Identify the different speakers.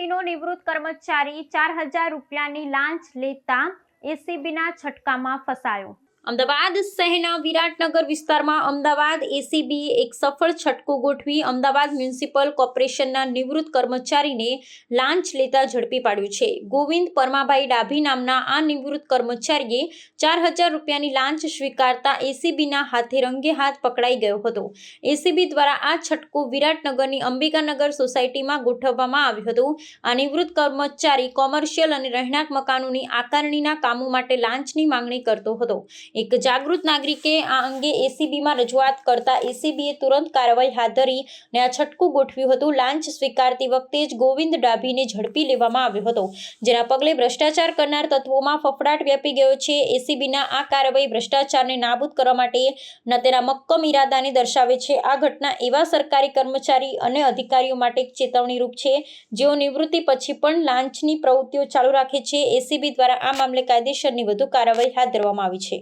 Speaker 1: એસીબીનો નિવૃત્ત કર્મચારી 4,000 રૂપિયાની લાંચ લેતા એસીબીના છટકામાં ફસાયો। અમદાવાદ શહેરના વિરાટનગર વિસ્તારમાં અમદાવાદ એસીબીએ એક સફળ છટકો ગોઠવી અમદાવાદ મ્યુનિસિપલ કોર્પોરેશનના નિવૃત્ત કર્મચારીને લાંચ લેતા ઝડપી પાડ્યો છે। ગોવિંદ પરમાભાઈ ડાભી નામના આ નિવૃત્ત કર્મચારીએ 4,000 રૂપિયાની લાંચ સ્વીકારતા એસીબીના હાથે રંગે હાથ પકડાઈ ગયો હતો। એસીબી દ્વારા આ છટકો વિરાટનગરની અંબિકાનગર સોસાયટીમાં ગોઠવવામાં આવ્યો હતો। આ નિવૃત્ત કર્મચારી કોમર્શિયલ અને રહેણાંક મકાનોની આકારણીના કામો માટે લાંચની માંગણી કરતો હતો। એક જાગૃત નાગરિકે આ અંગે એસીબીમાં રજૂઆત કરતા એસીબીએ તુરંત કાર્યવાહી હાથ ધરીને આ છટકું ગોઠવ્યું હતું। લાંચ સ્વીકારતી વખતે જ ગોવિંદ ડાભીને ઝડપી લેવામાં આવ્યો હતો, જેના પગલે ભ્રષ્ટાચાર કરનાર તત્વોમાં ફફડાટ વ્યાપી ગયો છે। એસીબીના આ કાર્યવાહી ભ્રષ્ટાચારને નાબૂદ કરવા માટેના તેના મક્કમ ઇરાદાને દર્શાવે છે। આ ઘટના એવા સરકારી કર્મચારી અને અધિકારીઓ માટે એક ચેતવણીરૂપ છે, જેઓ નિવૃત્તિ પછી પણ લાંચની પ્રવૃત્તિઓ ચાલુ રાખે છે। એસીબી દ્વારા આ મામલે કાયદેસરની વધુ કાર્યવાહી હાથ ધરવામાં આવી છે।